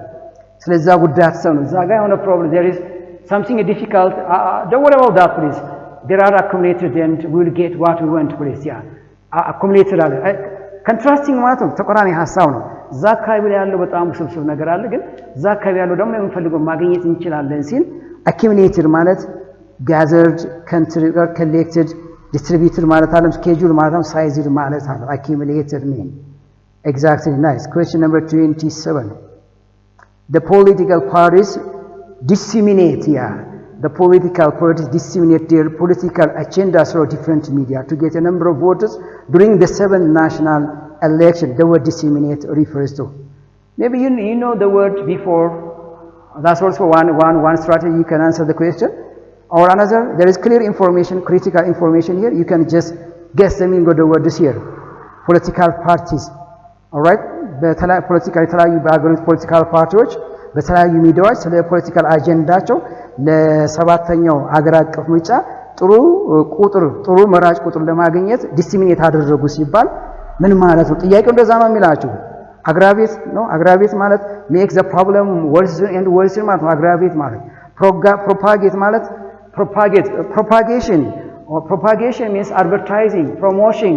ስለዛ ጉዳይ አትሰሙ እዛ ጋር የሆነ problem there is something difficult don't worry about that please there are accumulated and we will get what we want please yeah accumulated አለ contrasting ማለት ነው ተቆራኒ ሐሳብ ነው ዛካቢ ላይ ያለው በጣም ውስብስብ ነገር አለ ግን ዛካቢ ያለው ደግሞ የምንፈልገው ማግኘት እንችላለን ሲል accumulated ማለት gathered collected distributed ማለት አለም schedule ማለት ነው sized ማለት አለ accumulated mean exactly nice question number 27 the political parties disseminate the political parties disseminate their political agendas through different media to get a number of voters during the 7th national election. The word disseminate refers to. Maybe you know the word before. That's also one strategy you can answer the question. Or another, there is clear information, critical information here. You can just guess the meaning of the word this here. Political parties. All right? political parties. በተለያዩ ሚዲያዎች ስለ ፖለቲካል አጀንዳቸው ለሰባተኛው ሀገር አቀፍ ምርጫ ጥሩ መራጭ ቁጥር ለማግኘት ዲሲሚኔት አደረጉ ሲባል ምን ማለት ነው ጥያቄው እንደዛ ነው የሚላችሁ አግራቤት ማለት make the problem worse and worse ማለት ነው አግራቤት ማለት propagate ማለት propagation means advertising promotion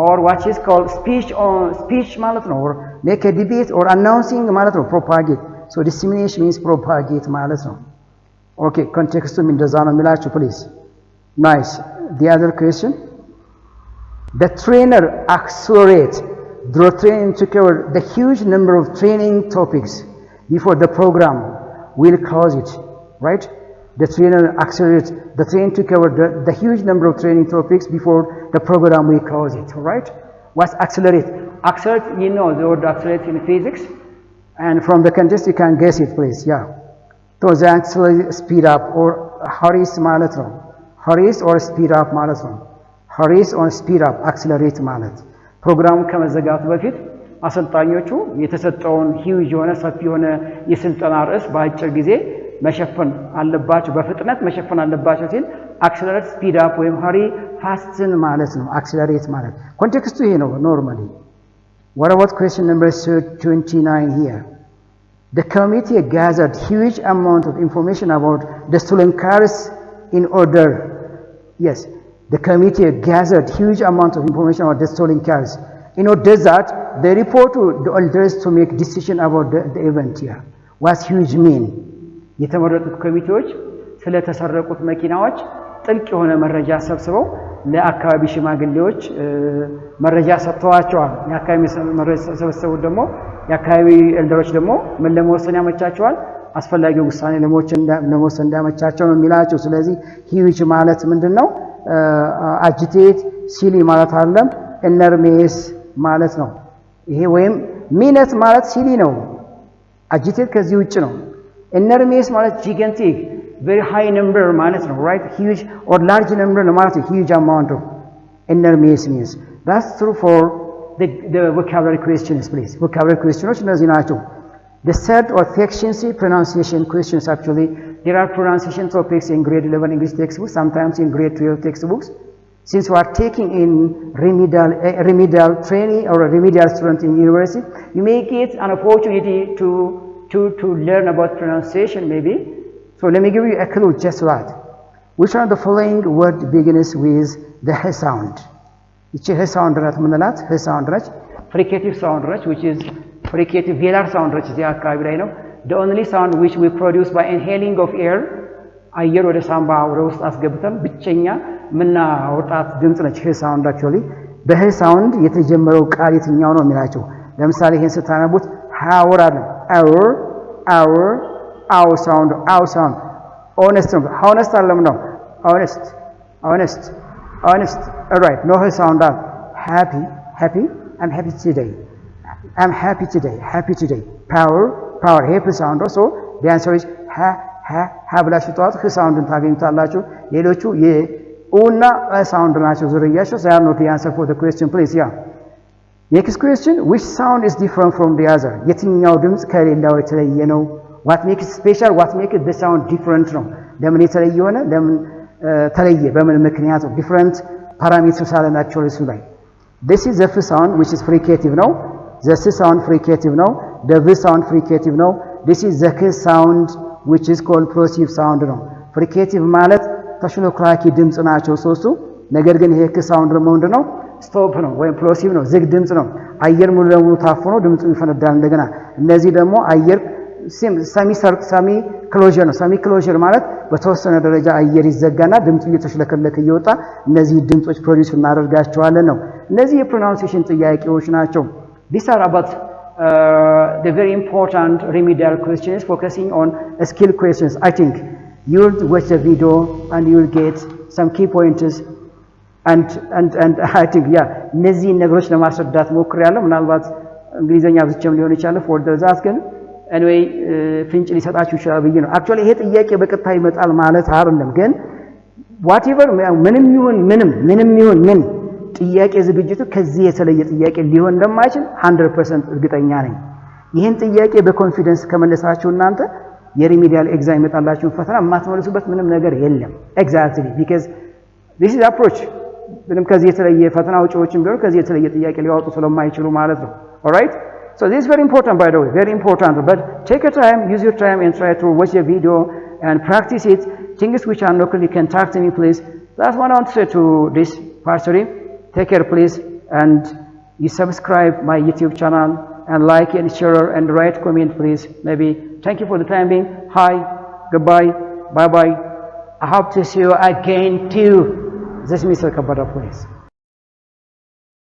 or what is called speech ማለት ነው or make a debate or announcing ማለት ነው propagate so dissemination means propagate ማለት ነው okay context እንደዛ ነው የሚላችሁ please nice the other question the trainer accelerate the training to cover the huge number of training topics before the program will close it right the trainer accelerates the training to cover the huge number of training topics before the program will close it all right what's accelerate you know the word accelerate in physics and from the context you can guess it please yeah so the accelerate speed up or hurries ማለት ነው hurries or speed up ማለት ነው hurries or speed up accelerate ማለት ፕሮግራሙ ከመዘጋቱ በፊት አሰልጣኞቹ የተሰጠውን ሂውጅ የሆነ ሰፊ የሆነ የስልጠና ርዕስ በአጭር ጊዜ መሸፈን አለባቸው በፍጥነት መሸፈን አለባቸው ሲል አክሰለሬት ስፒድ አፕ ወይም ሃሪ ፋስትን ማለት ነው አክሰለሬት ማለት ኮንቴክስቱ ይሄ ነው ኖርማሊ What about question number 29 here? The committee gathered huge amount of information about the stolen cars in order. Yes, the committee gathered huge amount of information about the stolen cars in order that they report to the elders to make decision about the event here. What's huge mean? የተመረጡት ኮሚቴዎች ስለተሰረቁት መኪናዎች ጥልቅ የሆነ መረጃ ሰብስበው ለአካባቢ ሽማግሌዎች መረጃ ሰጥተዋቸዋል የአካባቢ መረጃ ሰብስበው ደግሞ የአካባቢ ኤልደሮች ደግሞ ምን ለመወሰን ያመቻቸዋል አስፈላጊው ውሳኔ ለመወሰን እንዳመቻቸው ነው የሚላቸው ስለዚህ ሂውጅ ማለት ምንድነው አጂቴት ሲሊ ማለት አይደለም ኢነርሜስ ማለት ነው ይሄ ወይም ሚነት ማለት ሲሊ ነው አጂቴት ከዚህ ውጭ ነው ኢነርሜስ ማለት ጂጋንቲክ very high number ማለት ነው right huge or large number ነው ማለት huge amount of enormous means that's true for the vocabulary questions please vocabulary questions እነዚህ ናቸው the third or section C pronunciation questions actually there are pronunciation topics in grade 11 English textbooks sometimes in grade 12 textbooks since we are taking in remedial training or a remedial student in university you make it an opportunity to learn about pronunciation maybe So let me give you a clue just right. Which one of the following word begins with the H sound? Which H sound rat ምንላት H sound rat fricative sound rat which is fricative velar sound rat እዚህ አካባቢ ላይ ነው. The only sound which we produce by inhaling of air አየር ወደ ሳምባ ወደ ውስጥ አስገብተን ብቸኛ ምናወጣት ድምጽ ነች H sound actually. በH sound የተጀመረው ቃል የትኛው ነው የሚላቸው ለምሳሌ ይሄን ስታነቡት hour አለ hour Our sound honest አለም ነው honest all right no her sound happy I'm happy today power happy sound so the answer is ha ብላችሁ ተዋት her sound ታገኙታላችሁ ሌሎቹ የኡና sound ናቸው ዝርያቸው they are not the answer for the question please yeah next question which sound is different from the other የትኛው ድምጽ ከሌላው የተለየ ነው what makes it special what makes the sound different ነው ለምን የተለየ ሆነ ለምን ተለየ በምን ምክንያት different parameters አለናቸው እሱ ላይ this is the f sound which is fricative ነው the c sound fricative ነው the v sound fricative ነው this is the k sound which is called plosive sound ነው fricative ማለት ተሽሎክራኪ ድምጽ ናቸው ሶስቱ ነገር ግን ይሄ k sound ደግሞ ምንድነው ስቶፕ ነው ወይም plosive ነው ዝግ ድምጽ ነው አየር ሙሉ ለሙሉ ታፍኖ ድምጹ ይፈነዳል እንደገና እነዚህ ደግሞ አየር ሰሚ ክሎዥር ነው ሰሚ ክሎዥር ማለት በተወሰነ ደረጃ አየር ይዘጋና ድምጽ እየተሽለከለከ ይወጣ እነዚህ ድምጾች ፕሮዲዩስ እናደርጋቸዋለን ነው እነዚህ የፕሮናንሲዬሽን ጥያቄዎች ናቸው these are about the very important remedial questions focusing on skill questions I think you will watch the video and you will get some key pointers and I think yeah እነዚህ ነገሮች ለማስረዳት ሞክሬያለሁ ምናልባት እንግሊዘኛ ብቻም ሊሆን ይችላል for the that ግን anyway ፍንጭ ሊሰጣችሁ ይችላል ብዬ ነው actually ይሄ ጥያቄ በቀጥታ ይመጣል ማለት አይደለም ግን whatever ምንም ይሁን ምን ጥያቄ ዝግጅቱ ከዚህ የተለየ ጥያቄ ሊሆን እንደማይችል 100% እርግጠኛ ነኝ ይሄን ጥያቄ በኮንፊደንስ ከመለሳችሁ እናንተ የሪሚዲያል ኤግዛም ይመጣላችሁ ፈተና ማትመልሱበት ምንም ነገር የለም exactly because this is approach ምንም ከዚህ የተለየ ፈተና ውጪዎችም ቢሆን ከዚህ የተለየ ጥያቄ ሊያወጡ ስለማይችሉ ማለት ነው all right So this is very important by the way, very important. But take your time, use your time and try to watch the video and practice it. Things which are not clear, you can talk to me please. That's what I want to say to this party. Take care please and you subscribe my YouTube channel and like and share and write comment please. Maybe thank you for the time being. Hi, goodbye, bye bye. I hope to see you again too. This is Mr. Kabada please.